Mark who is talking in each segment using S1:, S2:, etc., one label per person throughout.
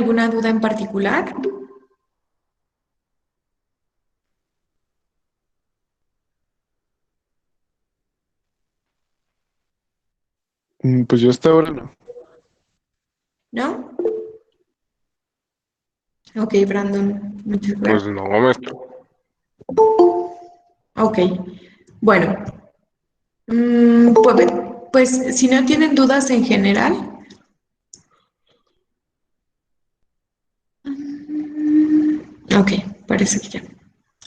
S1: alguna duda en particular?
S2: Pues yo hasta ahora no.
S1: ¿No? Ok, Brandon, muchas
S2: Pues
S1: gracias.
S2: no, maestro.
S1: Ok, bueno, pues, pues si no tienen dudas en general, ok, parece que ya.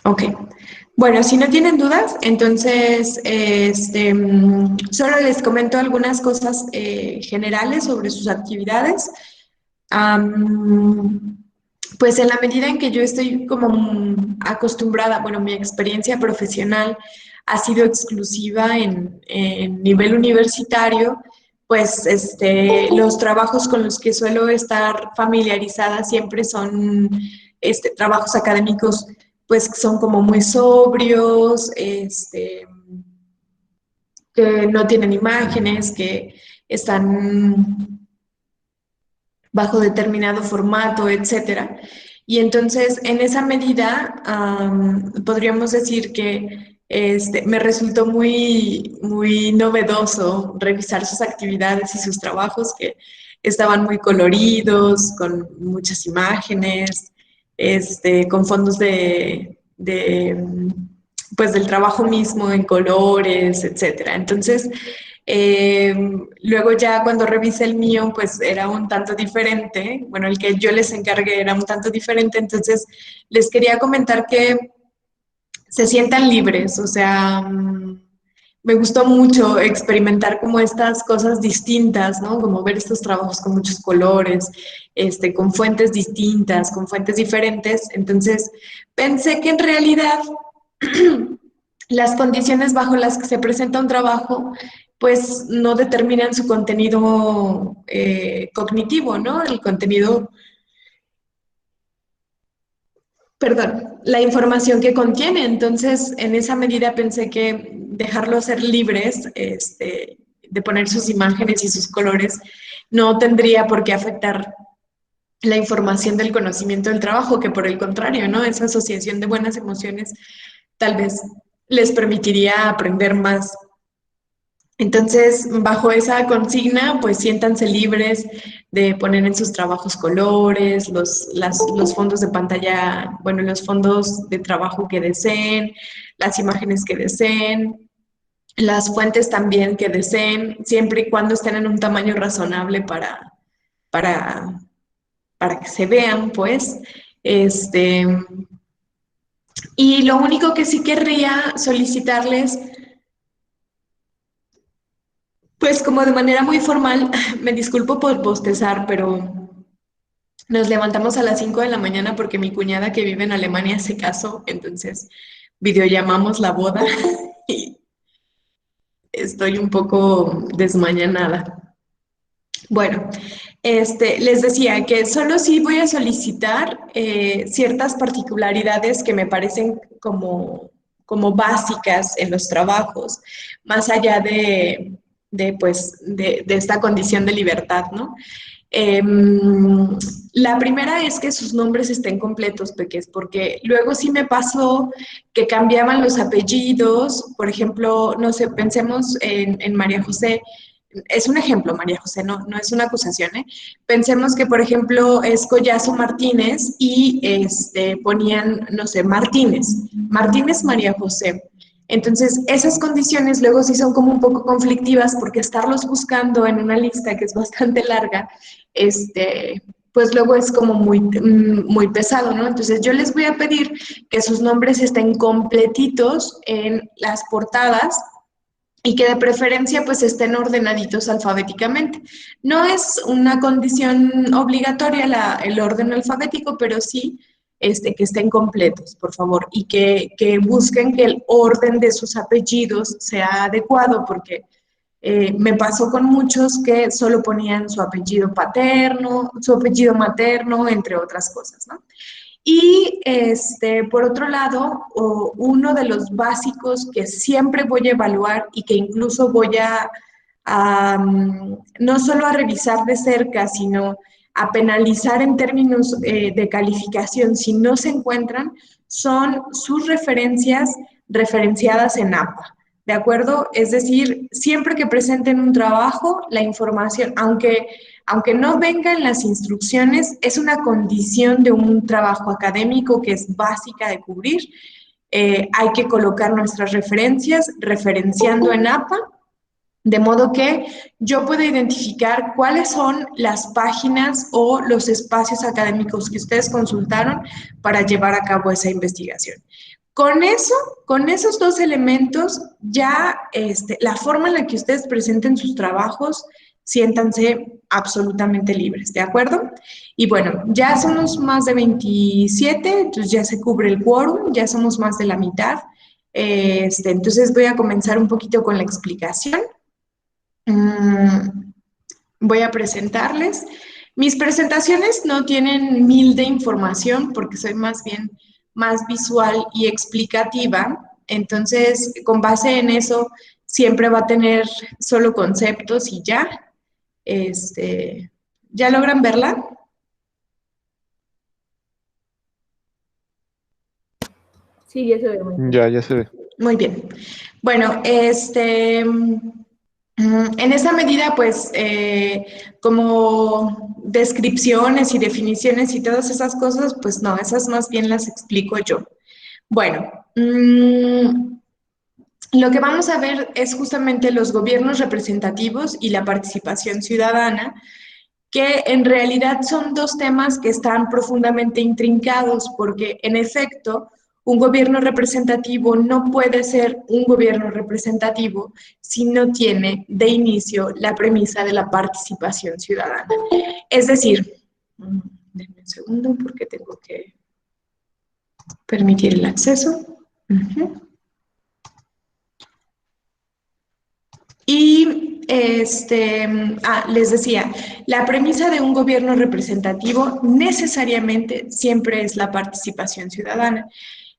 S1: Ok, bueno, si no tienen dudas, entonces solo les comento algunas cosas generales sobre sus actividades. Am, pues en la medida en que yo estoy como acostumbrada, bueno, mi experiencia profesional ha sido exclusiva en nivel universitario, pues los trabajos con los que suelo estar familiarizada siempre son trabajos académicos, pues que son como muy sobrios, que no tienen imágenes, que están bajo determinado formato, etcétera. Y entonces, en esa medida, podríamos decir que me resultó muy novedoso revisar sus actividades y sus trabajos, que estaban muy coloridos, con muchas imágenes, con fondos pues del trabajo mismo en colores, etcétera. Entonces, eh, luego ya cuando revisé el mío, pues era un tanto diferente. Bueno, el que yo les encargué era un tanto diferente. Entonces, les quería comentar que se sientan libres. O sea, me gustó mucho experimentar como estas cosas distintas, ¿no? Como ver estos trabajos con muchos colores, con fuentes distintas, con fuentes diferentes. Entonces, pensé que en realidad las condiciones bajo las que se presenta un trabajo, pues no determinan su contenido cognitivo, ¿no? El contenido, perdón, la información que contiene. Entonces, en esa medida pensé que dejarlos ser libres, de poner sus imágenes y sus colores, no tendría por qué afectar la información del conocimiento del trabajo, que por el contrario, ¿no? Esa asociación de buenas emociones tal vez les permitiría aprender más. Entonces, bajo esa consigna, pues siéntanse libres de poner en sus trabajos colores, los fondos de pantalla, bueno, los fondos de trabajo que deseen, las imágenes que deseen, las fuentes también que deseen, siempre y cuando estén en un tamaño razonable para, para que se vean, pues. Este, y lo único que sí querría solicitarles, pues como de manera muy formal, me disculpo por bostezar, pero nos levantamos a las 5 de la mañana porque mi cuñada que vive en Alemania se casó, entonces videollamamos la boda y estoy un poco desmañanada. Bueno, les decía que solo sí voy a solicitar ciertas particularidades que me parecen como básicas en los trabajos, más allá de esta condición de libertad, ¿no? La primera es que sus nombres estén completos, Peques, porque luego sí me pasó que cambiaban los apellidos, por ejemplo, no sé, pensemos en María José. Es un ejemplo, María José, no es una acusación, ¿eh? Pensemos que, por ejemplo, es Collazo Martínez y ponían, no sé, Martínez, Martínez María José. Entonces, esas condiciones luego sí son como un poco conflictivas porque estarlos buscando en una lista que es bastante larga, pues luego es como muy pesado, ¿no? Entonces, yo les voy a pedir que sus nombres estén completitos en las portadas y que de preferencia pues estén ordenaditos alfabéticamente. No es una condición obligatoria el orden alfabético, pero sí que estén completos, por favor, y que busquen que el orden de sus apellidos sea adecuado, porque me pasó con muchos que solo ponían su apellido paterno, su apellido materno, entre otras cosas, ¿no? Y por otro lado, uno de los básicos que siempre voy a evaluar y que incluso voy no solo a revisar de cerca, sino a penalizar en términos de calificación si no se encuentran son sus referencias referenciadas en APA. ¿De acuerdo? Es decir, siempre que presenten un trabajo, la información, aunque no venga en las instrucciones, es una condición de un trabajo académico que es básica de cubrir. Hay que colocar nuestras referencias referenciando en APA, de modo que yo puedo identificar cuáles son las páginas o los espacios académicos que ustedes consultaron para llevar a cabo esa investigación. Con eso, con esos dos elementos, ya la forma en la que ustedes presenten sus trabajos, siéntanse absolutamente libres, ¿de acuerdo? Y bueno, ya somos más de 27, entonces ya se cubre el quórum, ya somos más de la mitad. Entonces voy a comenzar un poquito con la explicación. Voy a presentarles. Mis presentaciones no tienen mil de información porque soy más bien más visual y explicativa. Entonces, con base en eso, siempre va a tener solo conceptos y ya. ¿Ya logran verla?
S3: Sí, ya se ve muy bien.
S2: Ya se ve.
S1: Muy bien. Bueno, en esa medida, pues, como descripciones y definiciones y todas esas cosas, pues no, esas más bien las explico yo. Bueno, lo que vamos a ver es justamente los gobiernos representativos y la participación ciudadana, que en realidad son dos temas que están profundamente intrincados, porque en efecto, un gobierno representativo no puede ser un gobierno representativo si no tiene de inicio la premisa de la participación ciudadana. Es decir, denme un segundo porque tengo que permitir el acceso. Y les decía, la premisa de un gobierno representativo necesariamente siempre es la participación ciudadana,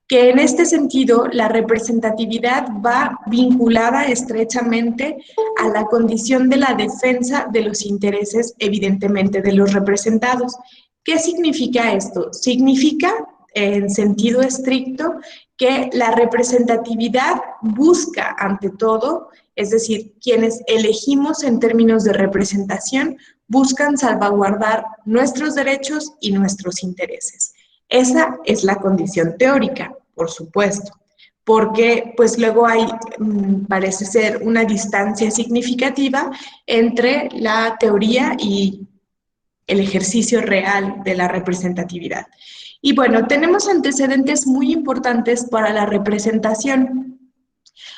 S1: que en este sentido la representatividad va vinculada estrechamente a la condición de la defensa de los intereses, evidentemente, de los representados. ¿Qué significa esto? Significa, en sentido estricto, que la representatividad busca, ante todo, es decir, quienes elegimos en términos de representación, buscan salvaguardar nuestros derechos y nuestros intereses. Esa es la condición teórica, por supuesto, porque pues luego hay, parece ser, una distancia significativa entre la teoría y el ejercicio real de la representatividad. Y bueno, tenemos antecedentes muy importantes para la representación.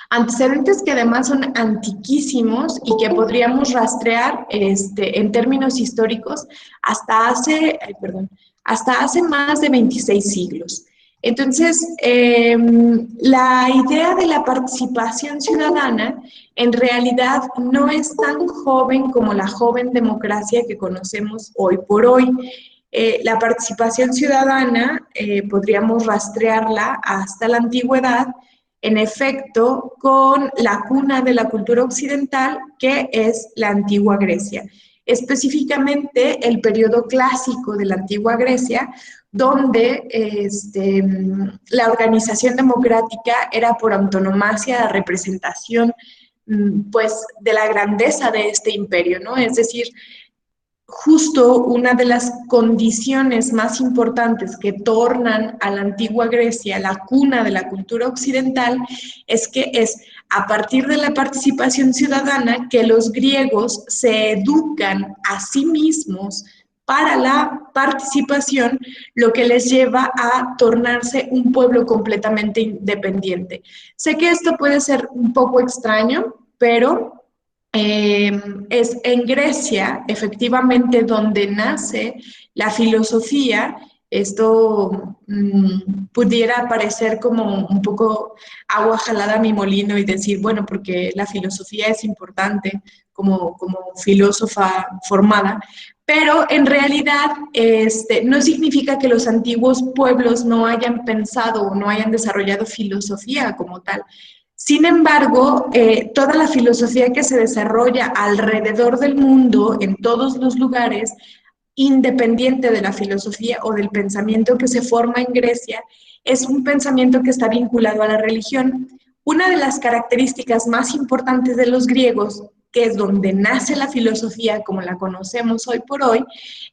S1: Antecedentes que además son antiquísimos y que podríamos rastrear en términos históricos hasta hace más de 26 siglos. Entonces, la idea de la participación ciudadana en realidad no es tan joven como la joven democracia que conocemos hoy por hoy. La participación ciudadana podríamos rastrearla hasta la antigüedad, en efecto, con la cuna de la cultura occidental, que es la antigua Grecia. Específicamente el periodo clásico de la antigua Grecia, donde la organización democrática era por antonomasia la representación pues, de la grandeza de este imperio, ¿no? Es decir, justo una de las condiciones más importantes que tornan a la antigua Grecia la cuna de la cultura occidental es que es a partir de la participación ciudadana que los griegos se educan a sí mismos para la participación, lo que les lleva a tornarse un pueblo completamente independiente. Sé que esto puede ser un poco extraño, pero es en Grecia, efectivamente, donde nace la filosofía. Esto pudiera parecer como un poco agua jalada a mi molino y decir, bueno, porque la filosofía es importante como filósofa formada, pero en realidad no significa que los antiguos pueblos no hayan pensado o no hayan desarrollado filosofía como tal. Sin embargo, toda la filosofía que se desarrolla alrededor del mundo, en todos los lugares, independiente de la filosofía o del pensamiento que se forma en Grecia, es un pensamiento que está vinculado a la religión. Una de las características más importantes de los griegos, que es donde nace la filosofía como la conocemos hoy por hoy,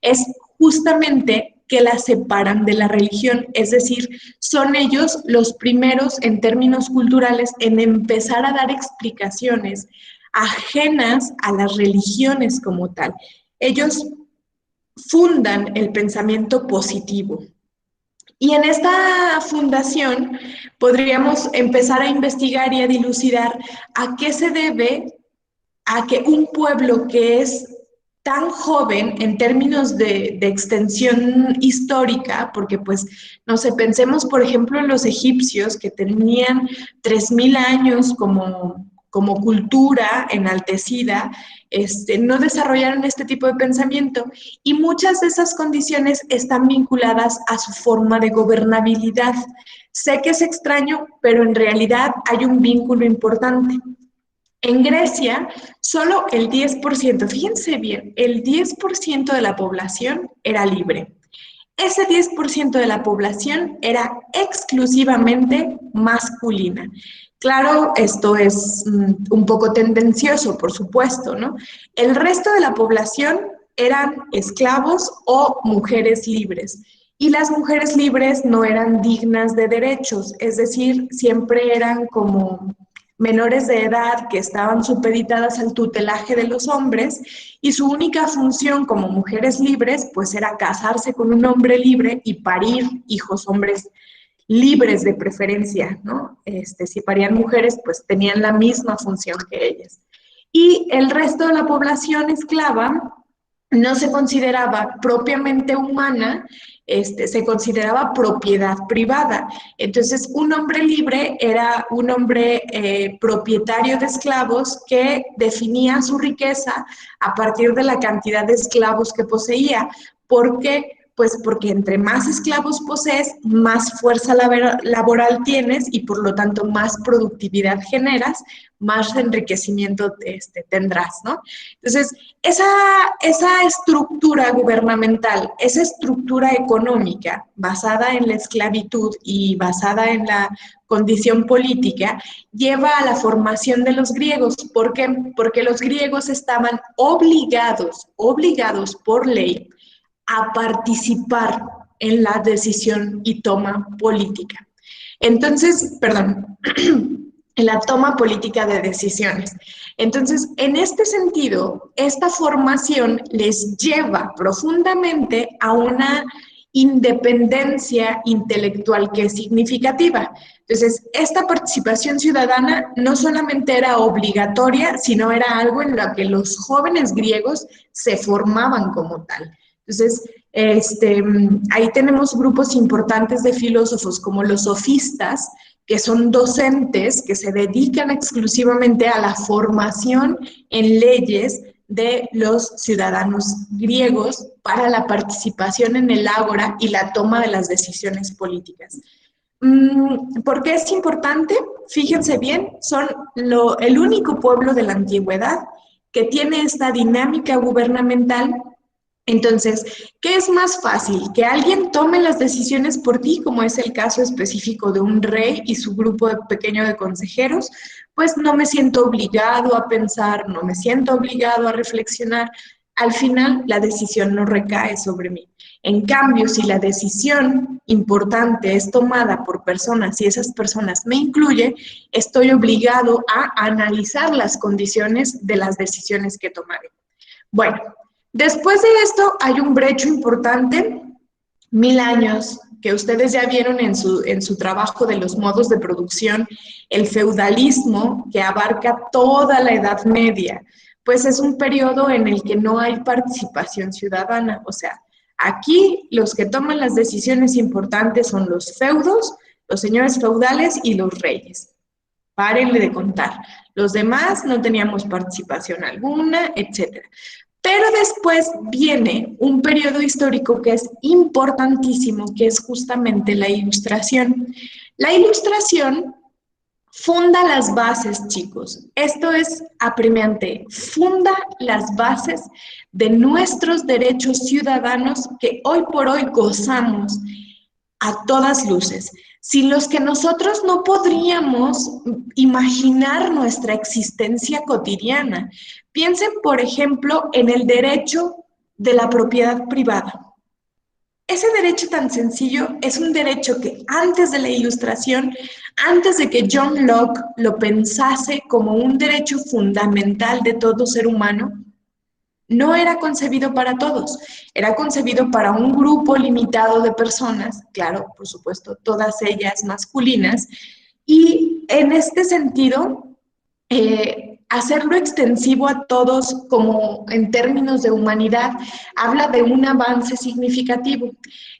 S1: es justamente que la separan de la religión, es decir, son ellos los primeros en términos culturales en empezar a dar explicaciones ajenas a las religiones como tal. Ellos fundan el pensamiento positivo. Y en esta fundación podríamos empezar a investigar y a dilucidar a qué se debe a que un pueblo que es tan joven en términos de extensión histórica, porque pues, no sé, pensemos por ejemplo en los egipcios que tenían 3000 años como cultura enaltecida, no desarrollaron este tipo de pensamiento y muchas de esas condiciones están vinculadas a su forma de gobernabilidad. Sé que es extraño, pero en realidad hay un vínculo importante. En Grecia, solo el 10%, fíjense bien, el 10% de la población era libre. Ese 10% de la población era exclusivamente masculina. Claro, esto es un poco tendencioso, por supuesto, ¿no? El resto de la población eran esclavos o mujeres libres. Y las mujeres libres no eran dignas de derechos, es decir, siempre eran como menores de edad que estaban supeditadas al tutelaje de los hombres y su única función como mujeres libres pues era casarse con un hombre libre y parir hijos hombres libres de preferencia, ¿no? Si parían mujeres pues tenían la misma función que ellas. Y el resto de la población esclava no se consideraba propiamente humana, se consideraba propiedad privada. Entonces, un hombre libre era un hombre propietario de esclavos que definía su riqueza a partir de la cantidad de esclavos que poseía. ¿Por qué? Pues porque entre más esclavos posees, más fuerza laboral tienes y por lo tanto más productividad generas, más enriquecimiento tendrás, ¿no? Entonces, esa estructura gubernamental, esa estructura económica basada en la esclavitud y basada en la condición política, lleva a la formación de los griegos. ¿Por qué? Porque los griegos estaban obligados por ley a participar en la decisión y toma política. Entonces, perdón, en la toma política de decisiones. Entonces, en este sentido, esta formación les lleva profundamente a una independencia intelectual que es significativa. Entonces, esta participación ciudadana no solamente era obligatoria, sino era algo en lo que los jóvenes griegos se formaban como tal. Entonces, ahí tenemos grupos importantes de filósofos como los sofistas, que son docentes que se dedican exclusivamente a la formación en leyes de los ciudadanos griegos para la participación en el ágora y la toma de las decisiones políticas. ¿Por qué es importante? Fíjense bien, son el único pueblo de la antigüedad que tiene esta dinámica gubernamental. Entonces, ¿qué es más fácil? ¿Que alguien tome las decisiones por ti, como es el caso específico de un rey y su grupo pequeño de consejeros? Pues no me siento obligado a pensar, no me siento obligado a reflexionar. Al final, la decisión no recae sobre mí. En cambio, si la decisión importante es tomada por personas y esas personas me incluyen, estoy obligado a analizar las condiciones de las decisiones que tomaré. Bueno, después de esto hay un brecho importante, 1000 años, que ustedes ya vieron en su trabajo de los modos de producción, el feudalismo que abarca toda la Edad Media, pues es un periodo en el que no hay participación ciudadana. O sea, aquí los que toman las decisiones importantes son los feudos, los señores feudales y los reyes. Párenle de contar. Los demás no teníamos participación alguna, etcétera. Pero después viene un periodo histórico que es importantísimo, que es justamente la Ilustración. La Ilustración Funda las bases, chicos. Esto es apremiante. Funda las bases de nuestros derechos ciudadanos que hoy por hoy gozamos a todas luces, sin los que nosotros no podríamos imaginar nuestra existencia cotidiana. Piensen, por ejemplo, en el derecho de la propiedad privada. Ese derecho tan sencillo es un derecho que antes de la Ilustración, antes de que John Locke lo pensase como un derecho fundamental de todo ser humano, no era concebido para todos, era concebido para un grupo limitado de personas, claro, por supuesto, todas ellas masculinas, y en este sentido, hacerlo extensivo a todos como en términos de humanidad habla de un avance significativo.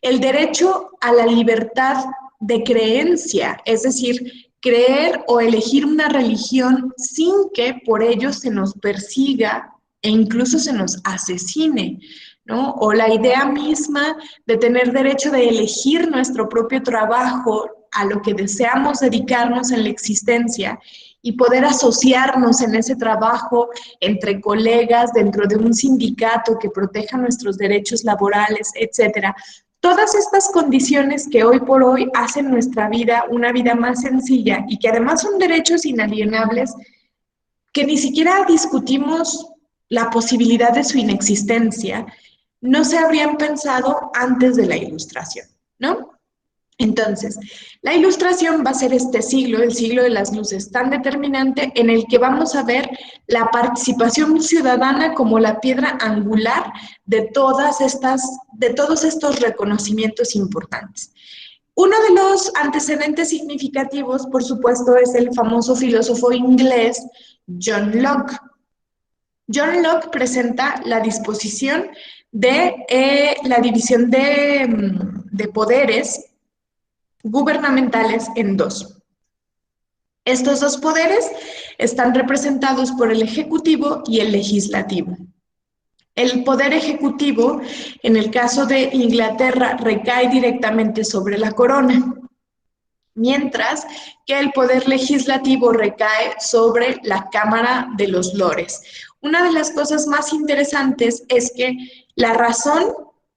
S1: El derecho a la libertad de creencia, es decir, creer o elegir una religión sin que por ello se nos persiga e incluso se nos asesine, ¿no? O la idea misma de tener derecho de elegir nuestro propio trabajo a lo que deseamos dedicarnos en la existencia y poder asociarnos en ese trabajo entre colegas dentro de un sindicato que proteja nuestros derechos laborales, etcétera. Todas estas condiciones que hoy por hoy hacen nuestra vida una vida más sencilla y que además son derechos inalienables que ni siquiera discutimos la posibilidad de su inexistencia, no se habrían pensado antes de la Ilustración, ¿no? Entonces, la Ilustración va a ser este siglo, el siglo de las luces, tan determinante en el que vamos a ver la participación ciudadana como la piedra angular de todos estos reconocimientos importantes. Uno de los antecedentes significativos, por supuesto, es el famoso filósofo inglés John Locke. John Locke presenta la disposición de la división de poderes gubernamentales en dos. Estos dos poderes están representados por el Ejecutivo y el Legislativo. El poder ejecutivo, en el caso de Inglaterra, recae directamente sobre la corona, mientras que el poder legislativo recae sobre la Cámara de los Lores. Una de las cosas más interesantes es que la razón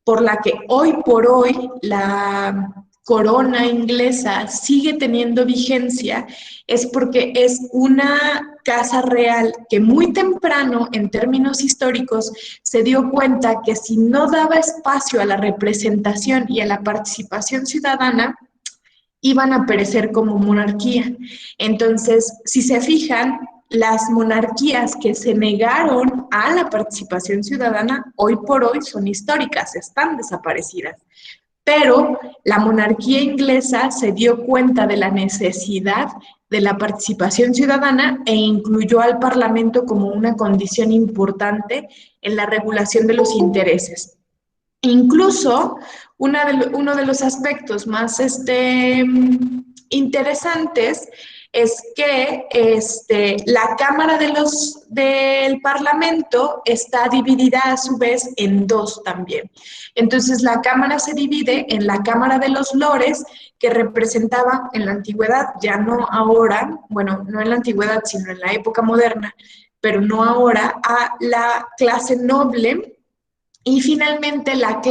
S1: por la que hoy por hoy la corona inglesa sigue teniendo vigencia es porque es una casa real que muy temprano, en términos históricos, se dio cuenta que si no daba espacio a la representación y a la participación ciudadana, iban a perecer como monarquía. Entonces, si se fijan, las monarquías que se negaron a la participación ciudadana, hoy por hoy son históricas, están desaparecidas. Pero la monarquía inglesa se dio cuenta de la necesidad de la participación ciudadana e incluyó al Parlamento como una condición importante en la regulación de los intereses. Incluso uno de los aspectos más interesantes es que la Cámara del Parlamento está dividida a su vez en dos también. Entonces la Cámara se divide en la Cámara de los Lores, que representaba en la antigüedad, ya no ahora, bueno, no en la antigüedad, sino en la época moderna, pero no ahora, a la clase noble. Y finalmente la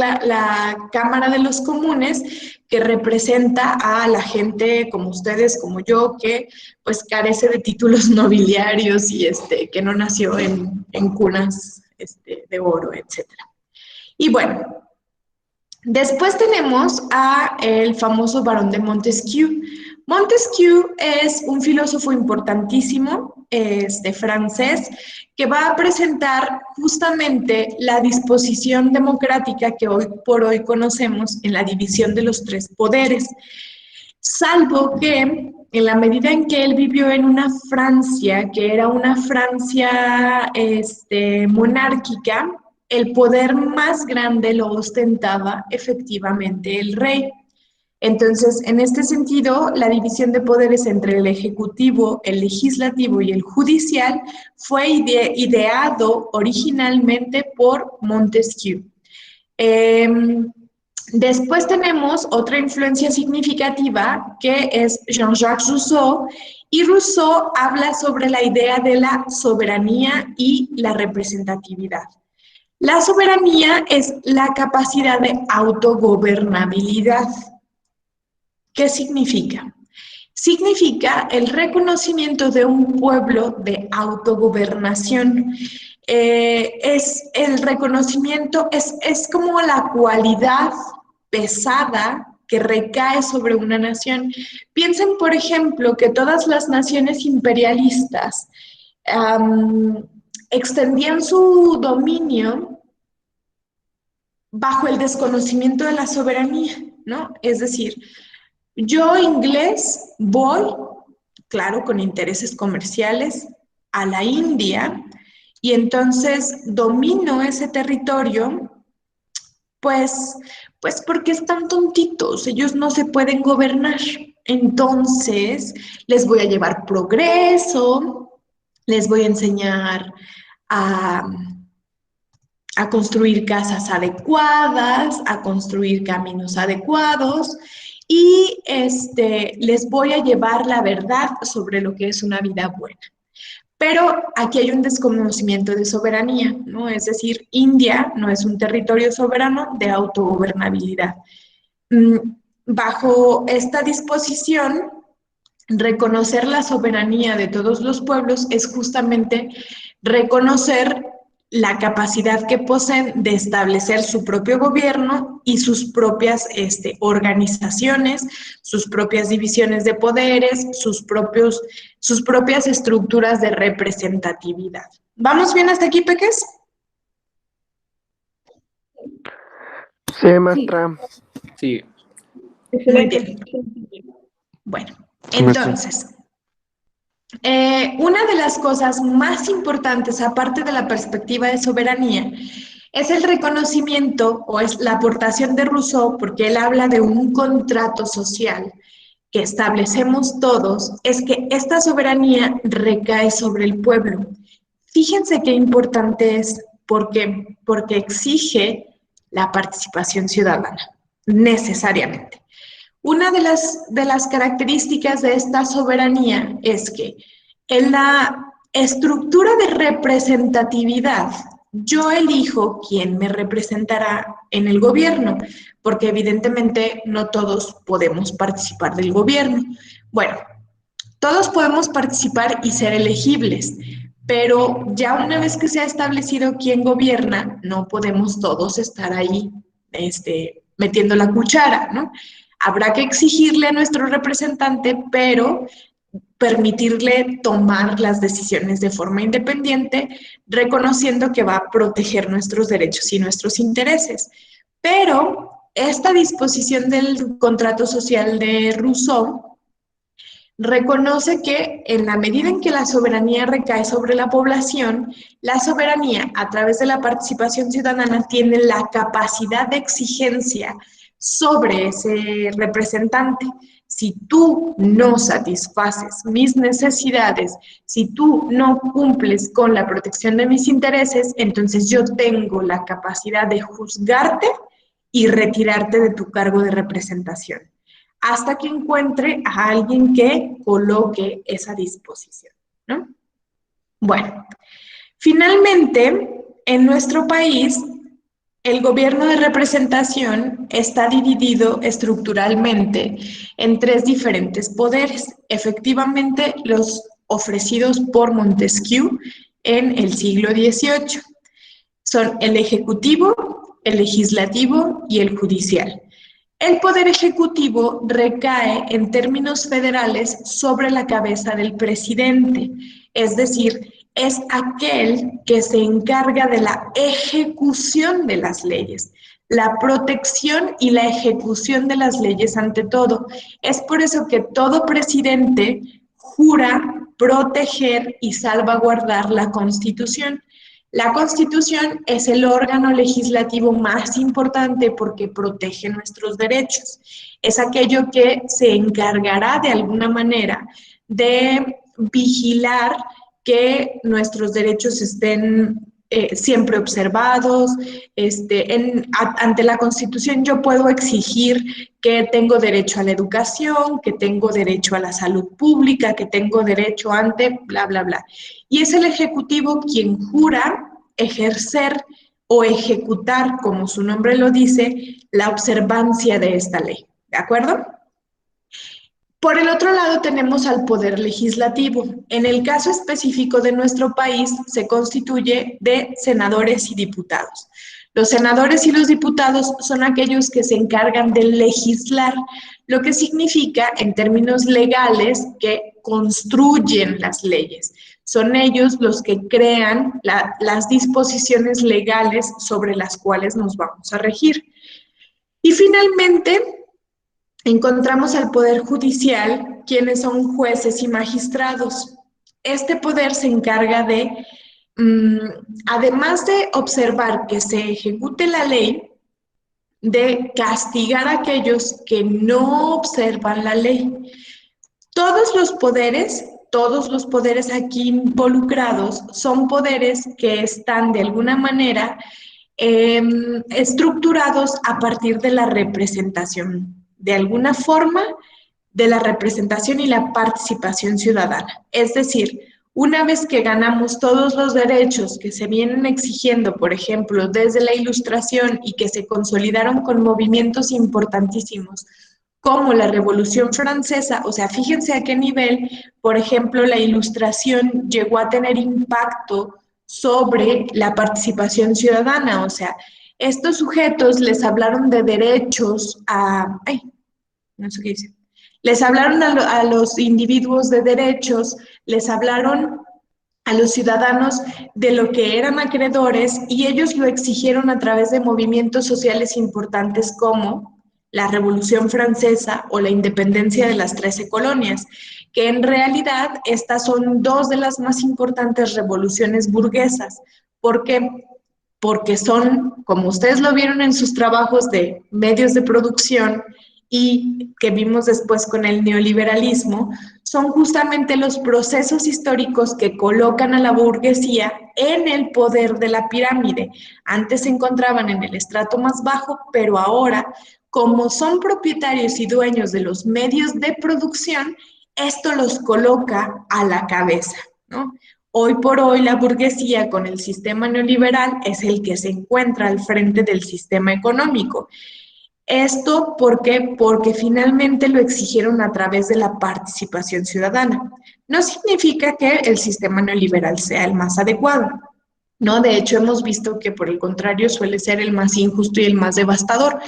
S1: Cámara de los Comunes, que representa a la gente como ustedes, como yo, que pues carece de títulos nobiliarios y que no nació en cunas de oro, etc. Y bueno, después tenemos a el famoso Barón de Montesquieu. Montesquieu es un filósofo importantísimo, francés, que va a presentar justamente la disposición democrática que hoy por hoy conocemos en la división de los tres poderes, salvo que en la medida en que él vivió en una Francia, que era una Francia monárquica, el poder más grande lo ostentaba efectivamente el rey. Entonces, en este sentido, la división de poderes entre el ejecutivo, el legislativo y el judicial fue ideado originalmente por Montesquieu. Después tenemos otra influencia significativa que es Jean-Jacques Rousseau Y Rousseau habla sobre la idea de la soberanía y la representatividad. La soberanía es la capacidad de autogobernabilidad. ¿Qué significa? Significa el reconocimiento de un pueblo de autogobernación. Es el reconocimiento, es como la cualidad pesada que recae sobre una nación. Piensen, por ejemplo, que todas las naciones imperialistas extendían su dominio bajo el desconocimiento de la soberanía, ¿no? Es decir, yo inglés voy, claro, con intereses comerciales, a la India y entonces domino ese territorio, pues, pues porque están tontitos, ellos no se pueden gobernar. Entonces les voy a llevar progreso, les voy a enseñar a construir casas adecuadas, a construir caminos adecuados y les voy a llevar la verdad sobre lo que es una vida buena. Pero aquí hay un desconocimiento de soberanía, ¿no? Es decir, India no es un territorio soberano de autogobernabilidad. Bajo esta disposición, reconocer la soberanía de todos los pueblos es justamente reconocer la capacidad que poseen de establecer su propio gobierno y sus propias organizaciones, sus propias divisiones de poderes, sus propias estructuras de representatividad. ¿Vamos bien hasta aquí, Peques?
S4: Sí, maestra.
S3: Sí.
S1: Muy bien. Bueno, entonces, una de las cosas más importantes, aparte de la perspectiva de soberanía, es el reconocimiento o es la aportación de Rousseau, porque él habla de un contrato social que establecemos todos, es que esta soberanía recae sobre el pueblo. Fíjense qué importante es, porque exige la participación ciudadana, necesariamente. Una de las características de esta soberanía es que en la estructura de representatividad, yo elijo quién me representará en el gobierno, porque evidentemente no todos podemos participar del gobierno. Bueno, todos podemos participar y ser elegibles, pero ya una vez que se ha establecido quién gobierna, no podemos todos estar ahí metiendo la cuchara, ¿no? Habrá que exigirle a nuestro representante, pero permitirle tomar las decisiones de forma independiente, reconociendo que va a proteger nuestros derechos y nuestros intereses. Pero esta disposición del contrato social de Rousseau reconoce que en la medida en que la soberanía recae sobre la población, la soberanía a través de la participación ciudadana tiene la capacidad de exigencia sobre ese representante. Si tú no satisfaces mis necesidades, si tú no cumples con la protección de mis intereses, entonces yo tengo la capacidad de juzgarte y retirarte de tu cargo de representación, hasta que encuentre a alguien que coloque esa disposición, ¿no? Bueno, finalmente, en nuestro país, el gobierno de representación está dividido estructuralmente en tres diferentes poderes, efectivamente los ofrecidos por Montesquieu en el siglo XVIII. Son el ejecutivo, el legislativo y el judicial. El poder ejecutivo recae en términos federales sobre la cabeza del presidente, es decir, es aquel que se encarga de la ejecución de las leyes, la protección y la ejecución de las leyes ante todo. Es por eso que todo presidente jura proteger y salvaguardar la Constitución. La Constitución es el órgano legislativo más importante porque protege nuestros derechos. Es aquello que se encargará de alguna manera de vigilar que nuestros derechos estén siempre observados. Ante la Constitución yo puedo exigir que tengo derecho a la educación, que tengo derecho a la salud pública, que tengo derecho ante bla, bla, bla. Y es el Ejecutivo quien jura ejercer o ejecutar, como su nombre lo dice, la observancia de esta ley. ¿De acuerdo? Por el otro lado tenemos al Poder Legislativo. En el caso específico de nuestro país se constituye de senadores y diputados. Los senadores y los diputados son aquellos que se encargan de legislar, lo que significa en términos legales que construyen las leyes. Son ellos los que crean las disposiciones legales sobre las cuales nos vamos a regir. Y finalmente, encontramos al Poder Judicial, quienes son jueces y magistrados. Este poder se encarga de, además de observar que se ejecute la ley, de castigar a aquellos que no observan la ley. Todos los poderes aquí involucrados son poderes que están de alguna manera estructurados a partir de la representación, de alguna forma, de la representación y la participación ciudadana. Es decir, una vez que ganamos todos los derechos que se vienen exigiendo, por ejemplo, desde la Ilustración y que se consolidaron con movimientos importantísimos, como la Revolución Francesa, o sea, fíjense a qué nivel, por ejemplo, la Ilustración llegó a tener impacto sobre la participación ciudadana, o sea, estos sujetos les hablaron de derechos a... Ay, no sé qué dice. Les hablaron a los individuos de derechos, les hablaron a los ciudadanos de lo que eran acreedores y ellos lo exigieron a través de movimientos sociales importantes como la Revolución Francesa o la independencia de las 13 colonias, que en realidad estas son dos de las más importantes revoluciones burguesas. ¿Por qué? Porque son, como ustedes lo vieron en sus trabajos de medios de producción y que vimos después con el neoliberalismo, son justamente los procesos históricos que colocan a la burguesía en el poder de la pirámide. Antes se encontraban en el estrato más bajo, pero ahora, como son propietarios y dueños de los medios de producción, esto los coloca a la cabeza, ¿no? Hoy por hoy la burguesía con el sistema neoliberal es el que se encuentra al frente del sistema económico. Esto, ¿por qué? Porque finalmente lo exigieron a través de la participación ciudadana. No significa que el sistema neoliberal sea el más adecuado, ¿no? De hecho, hemos visto que por el contrario suele ser el más injusto y el más devastador.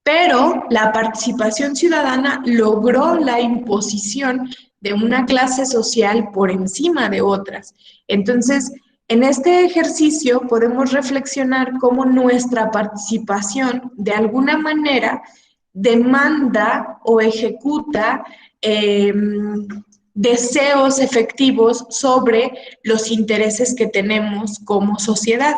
S1: Pero la participación ciudadana logró la imposición de una clase social por encima de otras. Entonces, en este ejercicio podemos reflexionar cómo nuestra participación de alguna manera demanda o ejecuta deseos efectivos sobre los intereses que tenemos como sociedad.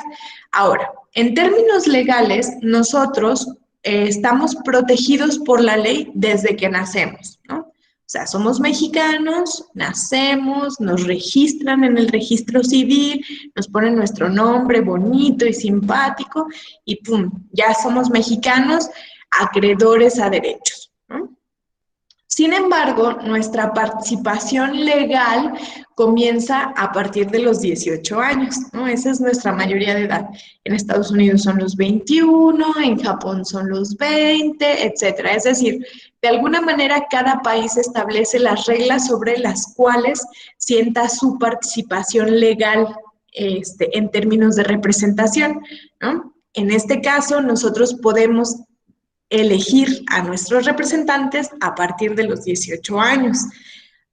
S1: Ahora, en términos legales, nosotros estamos protegidos por la ley desde que nacemos, ¿no? O sea, somos mexicanos, nacemos, nos registran en el registro civil, nos ponen nuestro nombre bonito y simpático y ¡pum! Ya somos mexicanos acreedores a derechos, ¿no? Sin embargo, nuestra participación legal comienza a partir de los 18 años, ¿no? Esa es nuestra mayoría de edad. En Estados Unidos son los 21, en Japón son los 20, etcétera. Es decir, de alguna manera cada país establece las reglas sobre las cuales sienta su participación legal en términos de representación, ¿no? En este caso, nosotros podemos elegir a nuestros representantes a partir de los 18 años.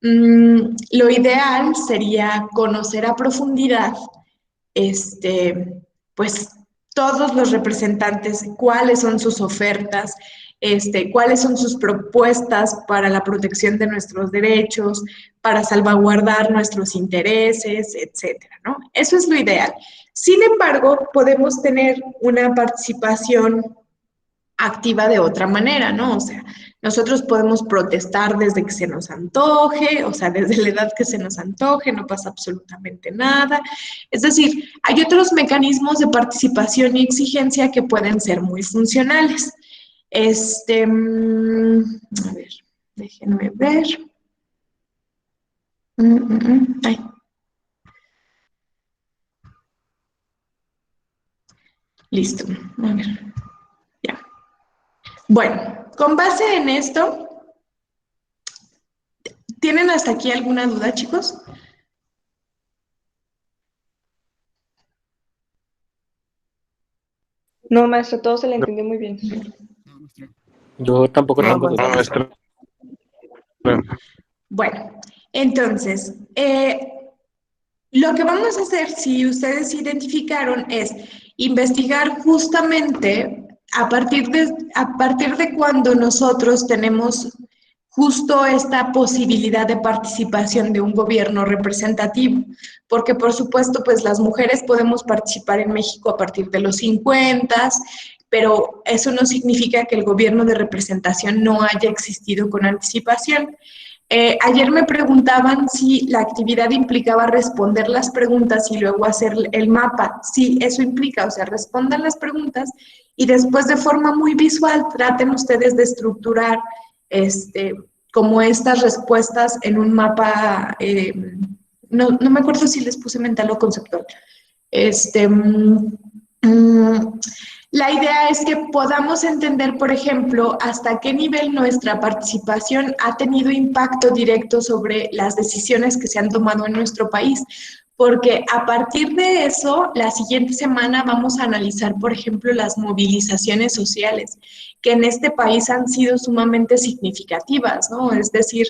S1: Lo ideal sería conocer a profundidad, pues, todos los representantes, cuáles son sus ofertas, cuáles son sus propuestas para la protección de nuestros derechos, para salvaguardar nuestros intereses, etcétera, ¿no? Eso es lo ideal. Sin embargo, podemos tener una participación activa de otra manera, ¿no? O sea, Nosotros podemos protestar desde que se nos antoje, o sea, desde la edad que se nos antoje, no pasa absolutamente nada. Es decir, hay otros mecanismos de participación y exigencia que pueden ser muy funcionales. A ver, déjenme ver. Ay. Listo. A ver. Ya. Bueno, con base en esto, ¿tienen hasta aquí alguna duda, chicos?
S3: No, maestro, todo se le entendió muy bien.
S4: Yo tampoco tengo
S2: No,
S4: dudas.
S2: maestra.
S1: Bueno, entonces, lo que vamos a hacer, si ustedes identificaron, es investigar justamente a partir de cuando nosotros tenemos justo esta posibilidad de participación de un gobierno representativo, porque por supuesto, pues las mujeres podemos participar en México a partir de los 50, pero eso no significa que el gobierno de representación no haya existido con anticipación. Ayer me preguntaban si la actividad implicaba responder las preguntas y luego hacer el mapa. Sí, eso implica, o sea, respondan las preguntas y después de forma muy visual traten ustedes de estructurar como estas respuestas en un mapa, no me acuerdo si les puse mental o conceptual. La idea es que podamos entender, por ejemplo, hasta qué nivel nuestra participación ha tenido impacto directo sobre las decisiones que se han tomado en nuestro país, porque a partir de eso, la siguiente semana vamos a analizar, por ejemplo, las movilizaciones sociales, que en este país han sido sumamente significativas, ¿no? Es decir,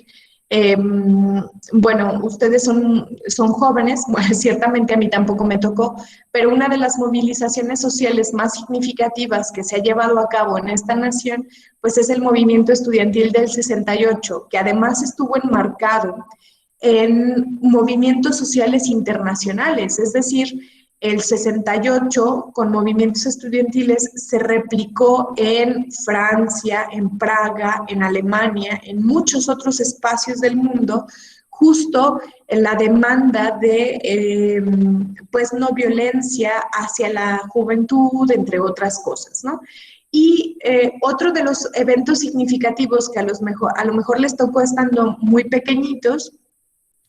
S1: bueno, ustedes son jóvenes, bueno, ciertamente a mí tampoco me tocó, pero una de las movilizaciones sociales más significativas que se ha llevado a cabo en esta nación, pues es el movimiento estudiantil del 68, que además estuvo enmarcado en movimientos sociales internacionales, es decir, el 68 con movimientos estudiantiles se replicó en Francia, en Praga, en Alemania, en muchos otros espacios del mundo, justo en la demanda de pues no violencia hacia la juventud, entre otras cosas, ¿no? Y otro de los eventos significativos que a lo mejor les tocó estando muy pequeñitos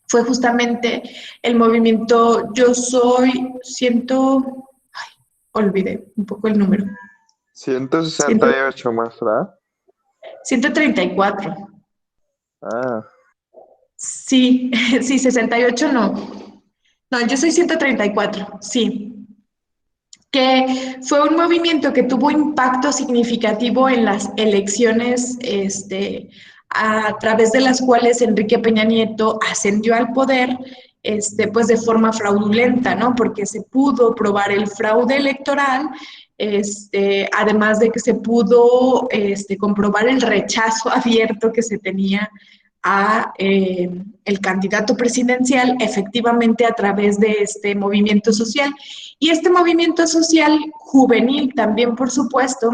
S1: fue justamente el movimiento Yo Soy olvidé un poco el número.
S2: 168 más, ¿verdad?
S1: 134.
S2: Ah,
S1: Sí, sí, 68 no. No, Yo Soy 134, sí. Que fue un movimiento que tuvo impacto significativo en las elecciones, a través de las cuales Enrique Peña Nieto ascendió al poder, pues de forma fraudulenta, ¿no? Porque se pudo probar el fraude electoral, además de que se pudo comprobar el rechazo abierto que se tenía a el candidato presidencial, efectivamente a través de este movimiento social. Y este movimiento social juvenil también, por supuesto,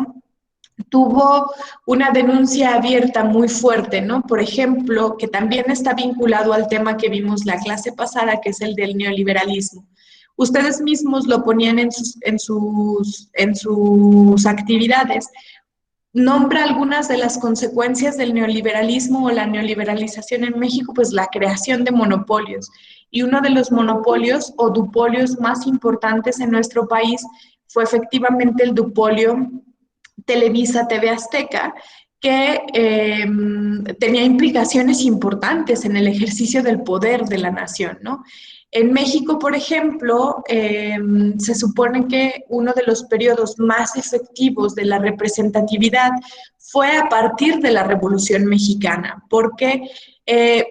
S1: tuvo una denuncia abierta muy fuerte, ¿no? Por ejemplo, que también está vinculado al tema que vimos la clase pasada, que es el del neoliberalismo. Ustedes mismos lo ponían en sus actividades. Nombra algunas de las consecuencias del neoliberalismo o la neoliberalización en México, pues la creación de monopolios. Y uno de los monopolios o dupolios más importantes en nuestro país fue efectivamente el dupolio Televisa TV Azteca, que tenía implicaciones importantes en el ejercicio del poder de la nación, ¿no? En México, por ejemplo, se supone que uno de los periodos más efectivos de la representatividad fue a partir de la Revolución Mexicana, porque,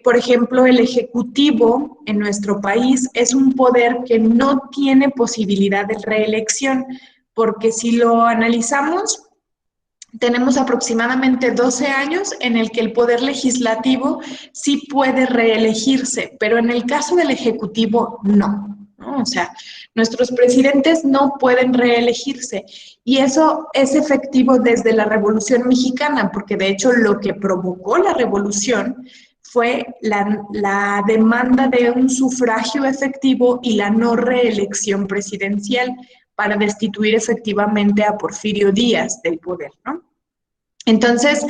S1: por ejemplo, el Ejecutivo en nuestro país es un poder que no tiene posibilidad de reelección, porque si lo analizamos, tenemos aproximadamente 12 años en el que el poder legislativo sí puede reelegirse, pero en el caso del Ejecutivo no, ¿no? ¿no? O sea, nuestros presidentes no pueden reelegirse y eso es efectivo desde la Revolución Mexicana, porque de hecho lo que provocó la revolución fue la demanda de un sufragio efectivo y la no reelección presidencial para destituir efectivamente a Porfirio Díaz del poder, ¿no? Entonces,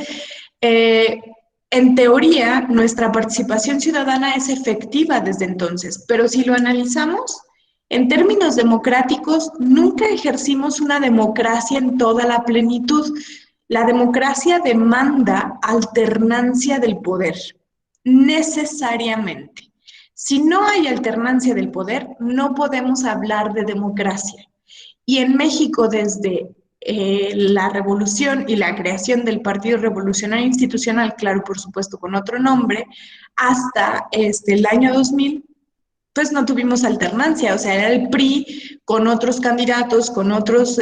S1: en teoría, nuestra participación ciudadana es efectiva desde entonces, pero si lo analizamos, en términos democráticos, nunca ejercimos una democracia en toda la plenitud. La democracia demanda alternancia del poder, necesariamente. Si no hay alternancia del poder, no podemos hablar de democracia. Y en México, desde la revolución y la creación del Partido Revolucionario Institucional, claro, por supuesto, con otro nombre, hasta el año 2000, pues no tuvimos alternancia, o sea, era el PRI con otros candidatos, con otros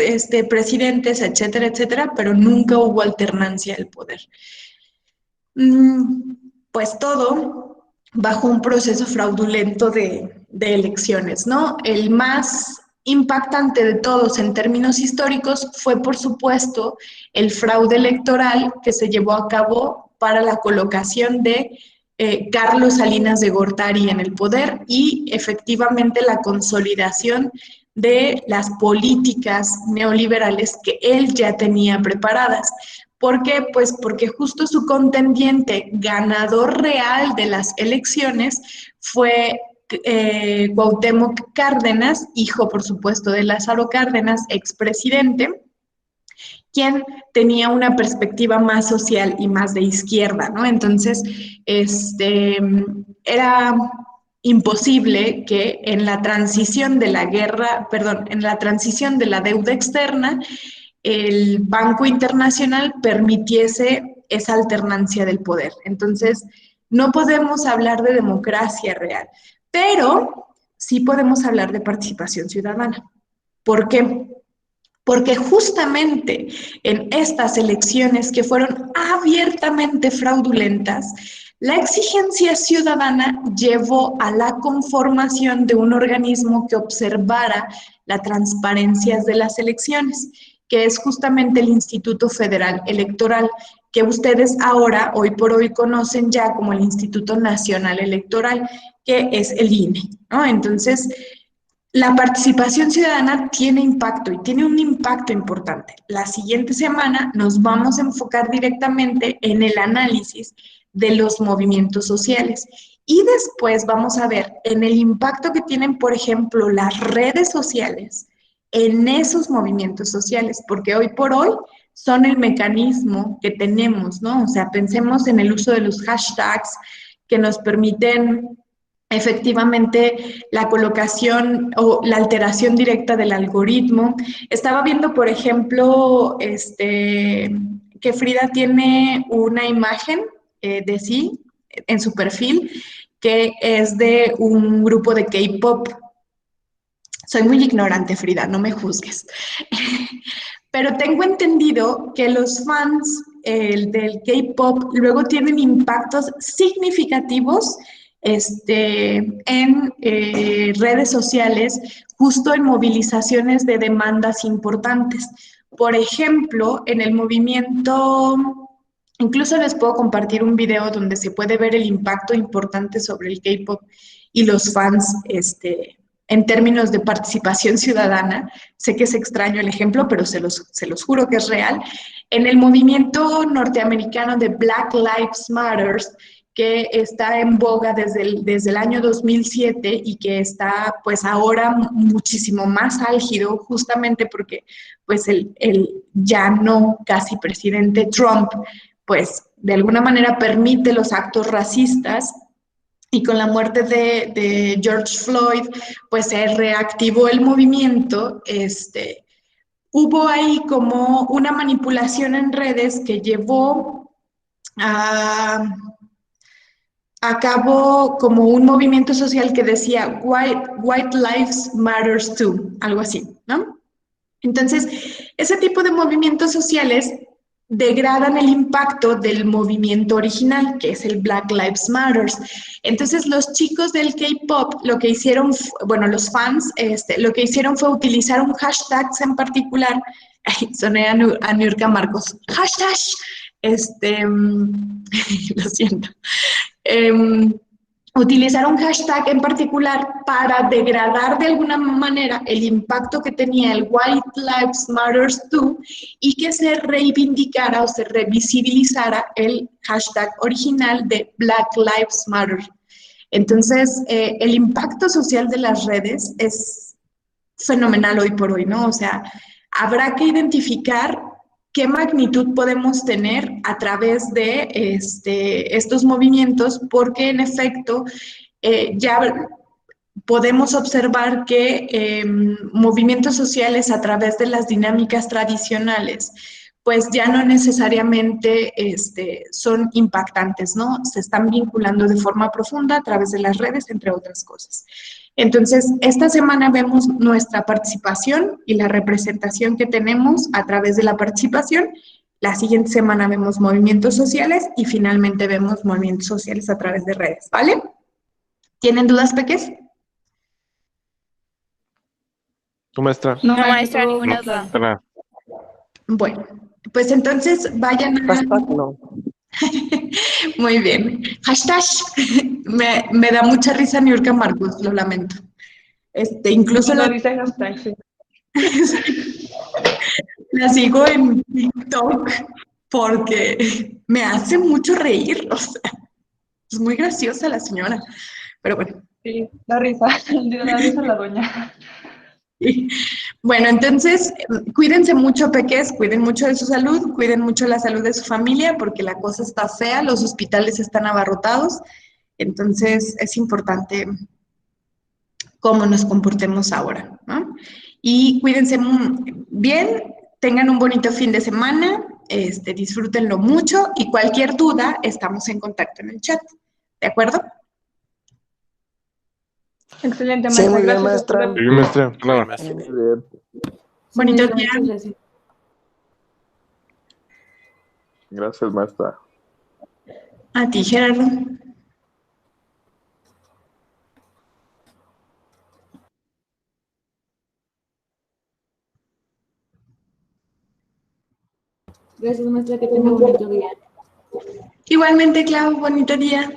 S1: presidentes, etcétera, etcétera, pero nunca hubo alternancia del poder. Pues todo bajo un proceso fraudulento de elecciones, ¿no? El más impactante de todos en términos históricos fue, por supuesto, el fraude electoral que se llevó a cabo para la colocación de Carlos Salinas de Gortari en el poder y efectivamente la consolidación de las políticas neoliberales que él ya tenía preparadas. ¿Por qué? Pues porque justo su contendiente ganador real de las elecciones fue Cuauhtémoc Cárdenas, hijo por supuesto de Lázaro Cárdenas, expresidente, quien tenía una perspectiva más social y más de izquierda, ¿no? Entonces, era imposible que en la transición de la guerra, perdón, en la transición de la deuda externa, el Banco Internacional permitiese esa alternancia del poder. Entonces, no podemos hablar de democracia real, pero sí podemos hablar de participación ciudadana. ¿Por qué? Porque justamente en estas elecciones que fueron abiertamente fraudulentas, la exigencia ciudadana llevó a la conformación de un organismo que observara la transparencia de las elecciones, que es justamente el Instituto Federal Electoral, que ustedes ahora, hoy por hoy, conocen ya como el Instituto Nacional Electoral, que es el INE, ¿no? Entonces, la participación ciudadana tiene impacto y tiene un impacto importante. La siguiente semana nos vamos a enfocar directamente en el análisis de los movimientos sociales y después vamos a ver en el impacto que tienen, por ejemplo, las redes sociales en esos movimientos sociales, porque hoy por hoy son el mecanismo que tenemos, ¿no? O sea, pensemos en el uso de los hashtags que nos permiten efectivamente la colocación o la alteración directa del algoritmo. Estaba viendo, por ejemplo, que Frida tiene una imagen de sí en su perfil que es de un grupo de K-pop. Soy muy ignorante, Frida, no me juzgues. Pero tengo entendido que los fans del K-pop luego tienen impactos significativos en redes sociales, justo en movilizaciones de demandas importantes. Por ejemplo, en el movimiento, incluso les puedo compartir un video donde se puede ver el impacto importante sobre el K-pop y los fans, en términos de participación ciudadana. Sé que es extraño el ejemplo, pero se los juro que es real. En el movimiento norteamericano de Black Lives Matter, que está en boga desde el año 2007 y que está pues ahora muchísimo más álgido, justamente porque pues el ya no casi presidente Trump pues de alguna manera permite los actos racistas. Y con la muerte de George Floyd, pues se reactivó el movimiento. Hubo ahí como una manipulación en redes que llevó a cabo como un movimiento social que decía White Lives Matters Too, algo así, ¿no? Entonces, ese tipo de movimientos sociales degradan el impacto del movimiento original, que es el Black Lives Matter. Entonces, los chicos del K-pop lo que hicieron, bueno, los fans, lo que hicieron fue utilizar un hashtag en particular. Ay, soné a Niurka Marcos. Hashtag, lo siento. Em, utilizar un hashtag en particular para degradar de alguna manera el impacto que tenía el White Lives Matter Too y que se reivindicara o se revisibilizara el hashtag original de Black Lives Matter. Entonces, el impacto social de las redes es fenomenal hoy por hoy, ¿no? O sea, habrá que identificar qué magnitud podemos tener a través de estos movimientos, porque en efecto ya podemos observar que movimientos sociales a través de las dinámicas tradicionales, pues ya no necesariamente son impactantes, ¿no? Se están vinculando de forma profunda a través de las redes, entre otras cosas. Entonces, esta semana vemos nuestra participación y la representación que tenemos a través de la participación. La siguiente semana vemos movimientos sociales y finalmente vemos movimientos sociales a través de redes, ¿vale? ¿Tienen dudas, peques?
S2: Tu maestra.
S3: No,
S5: No, maestra,
S3: todo
S5: ninguna
S3: muy
S5: duda.
S3: claro.
S1: Bueno, pues entonces vayan a...
S4: Hashtag no.
S1: Muy bien. Hashtag. Me da mucha risa Niurka Marcos, lo lamento. Incluso
S3: Cuando dice hashtag, sí.
S1: la sigo en TikTok porque me hace mucho reír. O sea, es muy graciosa la señora. Pero bueno.
S3: Sí, da risa. Da risa la doña.
S1: Sí. Bueno, entonces, cuídense mucho, peques, cuiden mucho de su salud, cuiden mucho la salud de su familia, porque la cosa está fea, los hospitales están abarrotados, entonces es importante cómo nos comportemos ahora, ¿no? Y cuídense bien, tengan un bonito fin de semana, disfrútenlo mucho y cualquier duda, estamos en contacto en el chat, ¿de acuerdo?
S3: Excelente,
S4: Sí,
S3: maestra.
S4: muy bien,
S3: Gracias.
S4: maestra.
S3: Hasta
S2: Sí,
S3: luego.
S2: maestra. Claro.
S5: Maestra.
S2: Muy bien.
S1: Bonito día.
S2: Gracias, maestra.
S1: A ti, Gerardo.
S5: Gracias, maestra, que tenga un bonito día.
S1: Igualmente, Clau, bonito día.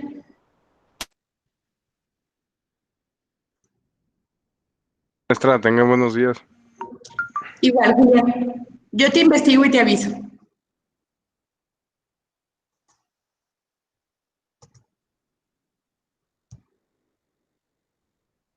S2: Maestra, tengan buenos días.
S1: Igual, Julián. Yo te investigo y te aviso.